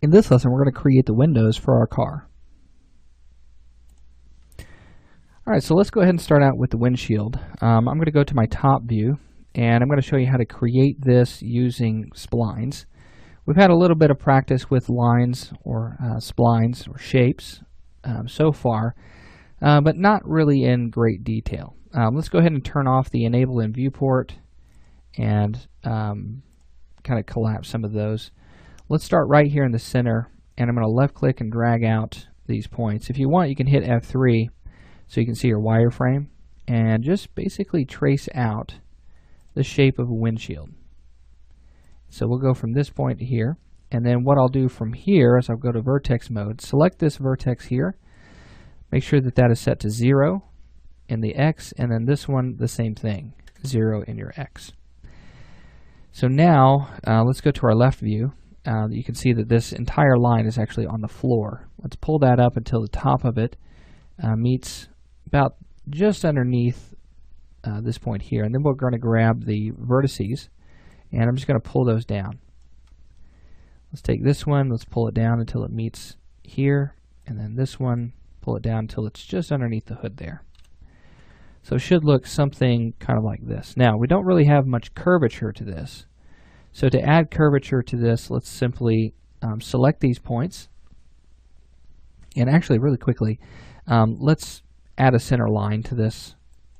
In this lesson, we're going to create the windows for our car. Alright, so let's go ahead and start out with the windshield. I'm going to go to my top view, and I'm going to show you how to create this using splines. We've had a little bit of practice with lines or splines or shapes so far, but not really in great detail. Let's go ahead and turn off the enable in viewport and kind of collapse some of those. Let's start right here in the center, and I'm going to left click and drag out these points. If you want, you can hit F3 so you can see your wireframe and just basically trace out the shape of a windshield. So we'll go from this point to here, and then what I'll do from here is I'll go to vertex mode, select this vertex here, make sure that that is set to 0 in the X, and then this one the same thing, 0 in your X. So now let's go to our left view. You can see that this entire line is actually on the floor. Let's pull that up until the top of it meets about just underneath this point here, and then we're going to grab the vertices, and I'm just going to pull those down. Let's take this one, let's pull it down until it meets here, and then this one, pull it down until it's just underneath the hood there. So it should look something kind of like this. Now, we don't really have much curvature to this. So to add curvature to this, let's simply select these points. And actually, really quickly, let's add a center line to this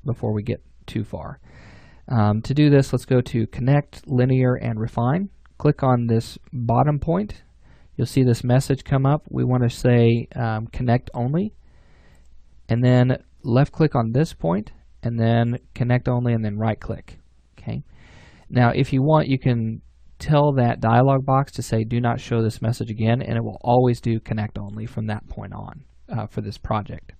before we get too far. To do this, let's go to Connect, Linear, and Refine. Click on this bottom point. You'll see this message come up. We want to say Connect Only. And then left click on this point, and then Connect Only, and then right click. Okay. Now, if you want, you can tell that dialog box to say do not show this message again, and it will always do Connect Only from that point on for this project.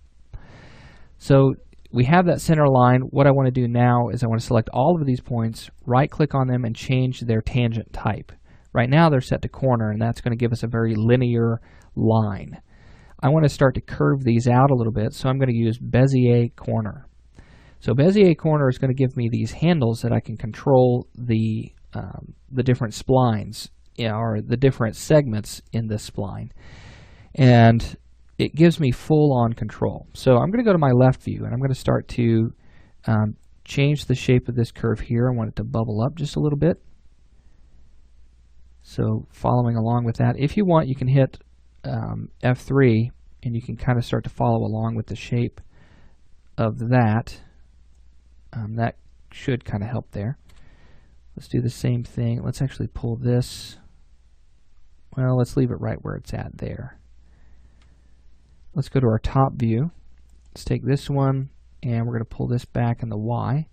So we have that center line. What I want to do now is I want to select all of these points, right click on them, and change their tangent type. Right now they're set to corner, and that's going to give us a very linear line. I want to start to curve these out a little bit, so I'm going to use Bezier Corner. So Bezier Corner is going to give me these handles that I can control the different splines, or the different segments in this spline. And it gives me full-on control. So I'm going to go to my left view, and I'm going to start to change the shape of this curve here. I want it to bubble up just a little bit. So following along with that, if you want, you can hit F3, and you can kind of start to follow along with the shape of that. That should kind of help there. Let's do the same thing. Let's actually pull this. Well, let's leave it right where it's at there. Let's go to our top view. Let's take this one, and we're going to pull this back in the Y.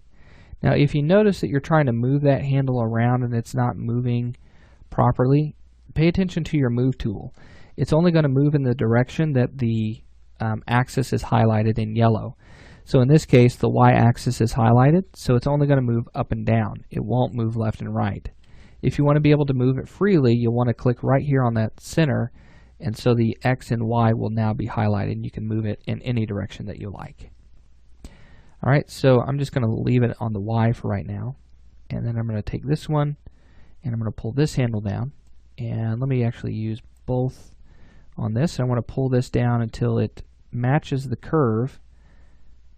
Now, if you notice that you're trying to move that handle around and it's not moving properly, pay attention to your move tool. It's only going to move in the direction that the axis is highlighted in yellow. So in this case, the y-axis is highlighted, so it's only going to move up and down. It won't move left and right. If you want to be able to move it freely, you'll want to click right here on that center, and so the X and Y will now be highlighted, and you can move it in any direction that you like. Alright, so I'm just going to leave it on the Y for right now, and then I'm going to take this one, and I'm going to pull this handle down, and let me actually use both on this. I want to pull this down until it matches the curve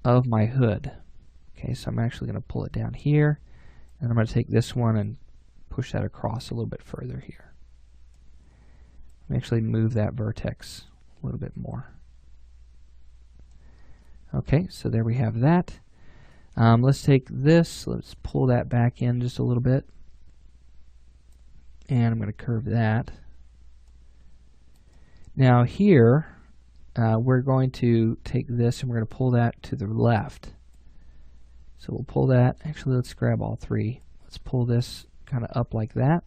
of my hood. Okay, so I'm actually going to pull it down here, and I'm going to take this one and push that across a little bit further here. Let me actually move that vertex a little bit more. Okay, so there we have that. Let's take this, let's pull that back in just a little bit, and I'm going to curve that. Now here, we're going to take this and we're going to pull that to the left. So we'll pull that, actually let's grab all three. Let's pull this kind of up like that,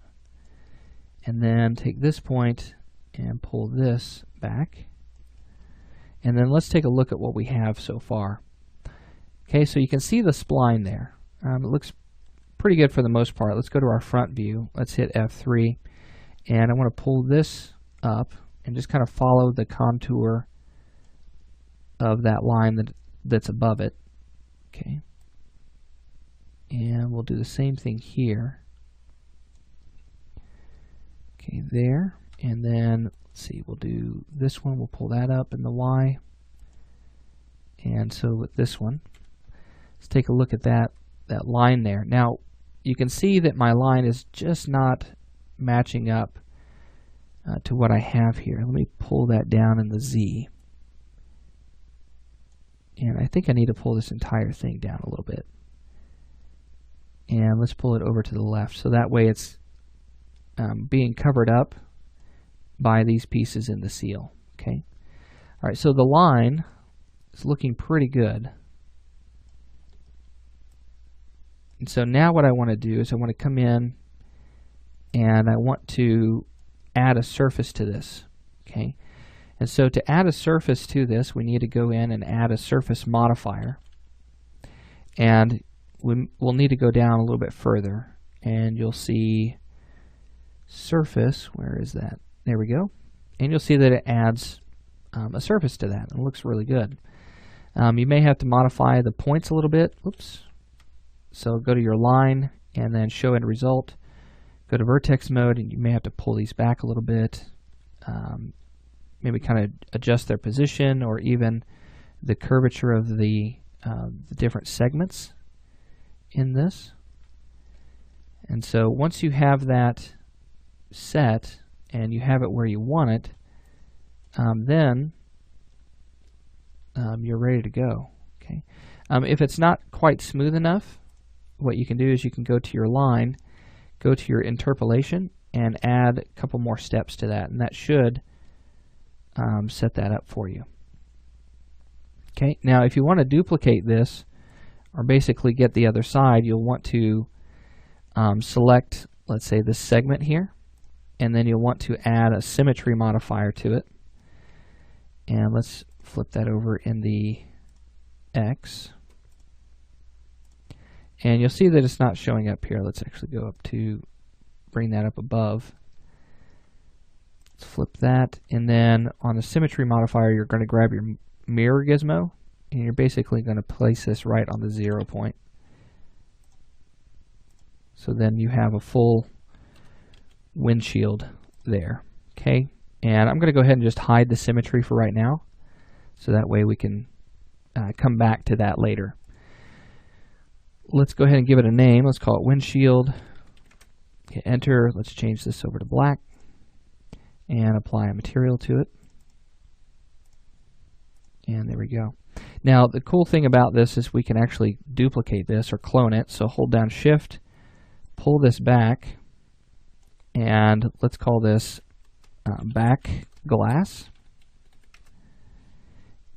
and then take this point and pull this back. And then let's take a look at what we have so far. Okay, so you can see the spline there. It looks pretty good for the most part. Let's go to our front view. Let's hit F3, and I want to pull this up and just kind of follow the contour of that line that's above it. Okay, and we'll do the same thing here. Okay, there. And then, let's see, we'll do this one. We'll pull that up in the Y. And so with this one, let's take a look at that line there. Now, you can see that my line is just not matching up to what I have here. Let me pull that down in the Z. And I think I need to pull this entire thing down a little bit. And let's pull it over to the left. So that way it's being covered up by these pieces in the seal. Okay. All right, so the line is looking pretty good. And so now what I want to do is I want to come in and I want to add a surface to this. Okay. And so to add a surface to this, we need to go in and add a surface modifier. And we'll need to go down a little bit further. And you'll see surface. Where is that? There we go. And you'll see that it adds a surface to that. It looks really good. You may have to modify the points a little bit. Oops. So go to your line and then show end result. Go to vertex mode, and you may have to pull these back a little bit. Maybe kind of adjust their position or even the curvature of the different segments in this. And so once you have that set and you have it where you want it, then you're ready to go. Okay. If it's not quite smooth enough, what you can do is you can go to your line, go to your interpolation, and add a couple more steps to that, and that should set that up for you. Okay, now if you want to duplicate this, or basically get the other side, you'll want to select, let's say, this segment here, and then you'll want to add a symmetry modifier to it. And let's flip that over in the X. And you'll see that it's not showing up here. Let's actually go up to bring that up above. Let's flip that, and then on the symmetry modifier, you're going to grab your mirror gizmo, and you're basically going to place this right on the 0 point. So then you have a full windshield there. Okay, and I'm going to go ahead and just hide the symmetry for right now, so that way we can come back to that later. Let's go ahead and give it a name. Let's call it windshield. Hit enter. Let's change this over to black and apply a material to it. And there we go. Now the cool thing about this is we can actually duplicate this or clone it. So hold down Shift, pull this back, and let's call this back glass.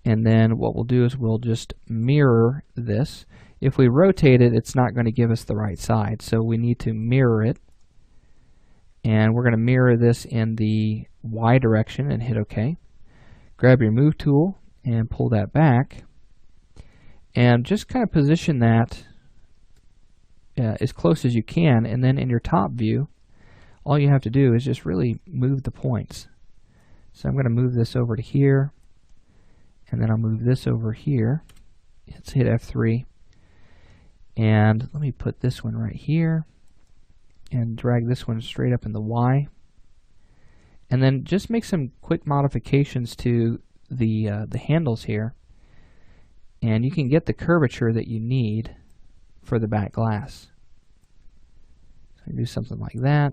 And then what we'll do is we'll just mirror this. If we rotate it, it's not going to give us the right side, so we need to mirror it. And we're going to mirror this in the Y direction and hit OK. Grab your Move tool and pull that back. And just kind of position that as close as you can. And then in your top view, all you have to do is just really move the points. So I'm going to move this over to here. And then I'll move this over here. Let's hit F3. And let me put this one right here and drag this one straight up in the Y. And then just make some quick modifications to the handles here. And you can get the curvature that you need for the back glass. So I do something like that.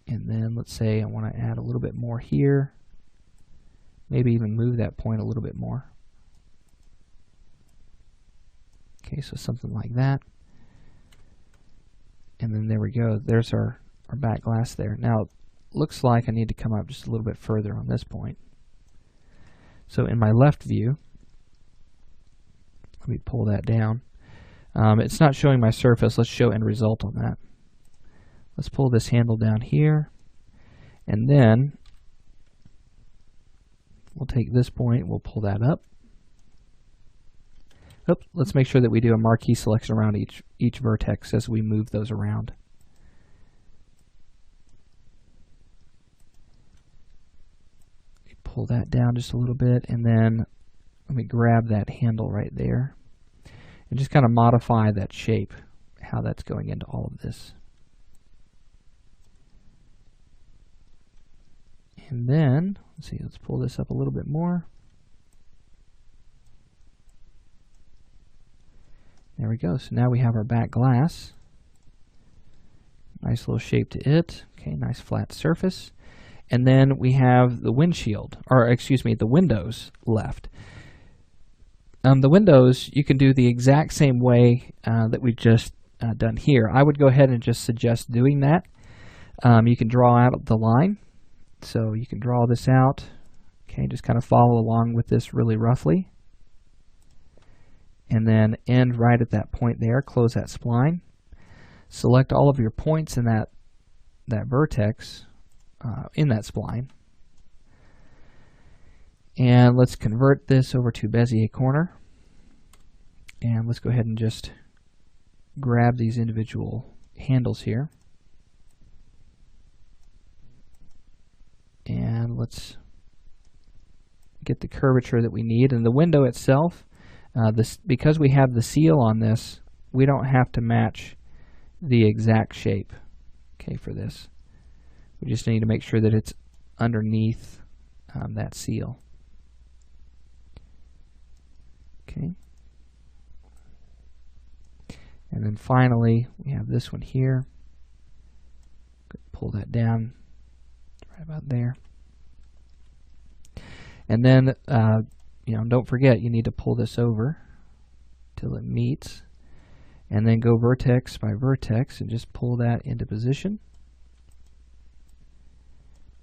And then let's say I want to add a little bit more here. Maybe even move that point a little bit more. Okay, so something like that. And then there we go. There's our back glass there. Now, it looks like I need to come up just a little bit further on this point. So in my left view, let me pull that down. It's not showing my surface. Let's show end result on that. Let's pull this handle down here. And then we'll take this point, we'll pull that up. Oops, let's make sure that we do a marquee selection around each vertex as we move those around. Pull that down just a little bit, and then let me grab that handle right there and just kind of modify that shape, how that's going into all of this. And then, let's see, let's pull this up a little bit more. There we go. So now we have our back glass. Nice little shape to it. Okay, nice flat surface. And then we have the windshield, or excuse me, the windows left. The windows, you can do the exact same way that we've just done here. I would go ahead and just suggest doing that. You can draw out the line. So you can draw this out. Okay, just kind of follow along with this really roughly. And then end right at that point there. Close that spline. Select all of your points in that vertex in that spline. And let's convert this over to Bezier corner. And let's go ahead and just grab these individual handles here. And let's get the curvature that we need. And the window itself, because we have the seal on this, we don't have to match the exact shape, okay, for this. We just need to make sure that it's underneath that seal. Okay. And then finally, we have this one here. Pull that down right about there. And then, don't forget, you need to pull this over till it meets. And then go vertex by vertex and just pull that into position.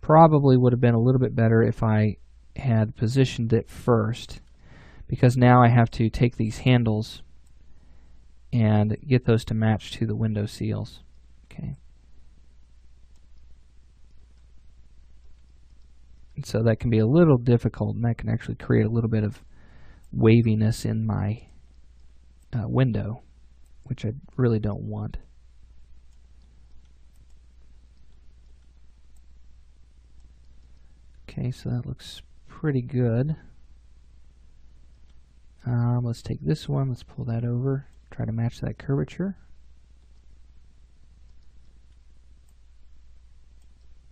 Probably would have been a little bit better if I had positioned it first, because now I have to take these handles and get those to match to the window seals. Okay. And so that can be a little difficult, and that can actually create a little bit of waviness in my window, which I really don't want. Okay, so that looks pretty good. Let's take this one, let's pull that over, try to match that curvature.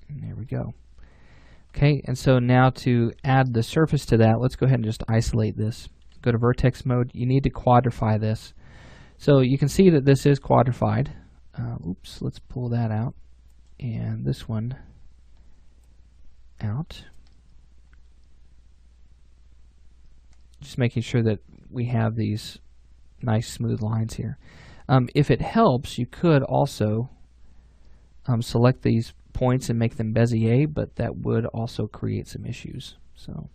And there we go. Okay, and so now to add the surface to that, let's go ahead and just isolate this. Go to vertex mode. You need to quadrify this. So you can see that this is quadrified. Oops, let's pull that out. And this one out. Just making sure that we have these nice smooth lines here. If it helps, you could also select these points and make them Bezier, but that would also create some issues. So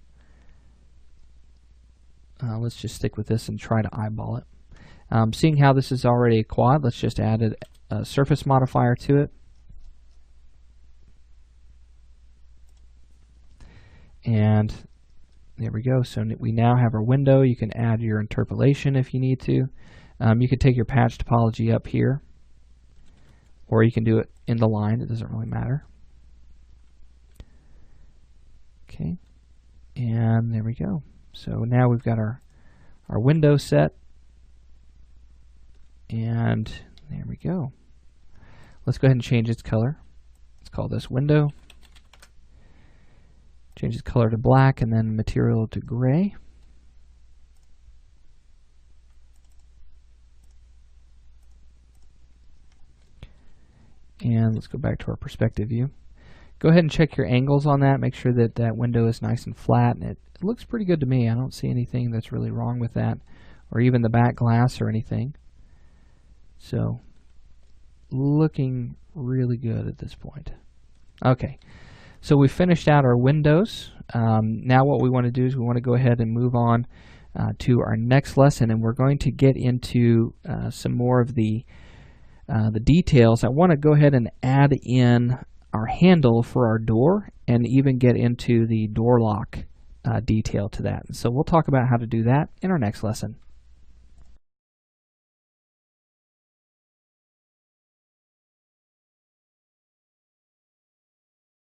let's just stick with this and try to eyeball it. Seeing how this is already a quad, let's just add a surface modifier to it. And there we go. So we now have our window. You can add your interpolation if you need to. You could take your patch topology up here, or you can do it in the line. It doesn't really matter. Okay, and there we go. So now we've got our window set, and there we go. Let's go ahead and change its color. Let's call this window. Change its color to black, and then material to gray. And let's go back to our perspective view. Go ahead and check your angles on that. Make sure that that window is nice and flat. And it looks pretty good to me. I don't see anything that's really wrong with that, or even the back glass or anything. So, looking really good at this point. Okay, so we finished out our windows. Now what we want to do is we want to go ahead and move on to our next lesson, and we're going to get into some more of the details. I want to go ahead and add in our handle for our door, and even get into the door lock detail to that. So we'll talk about how to do that in our next lesson.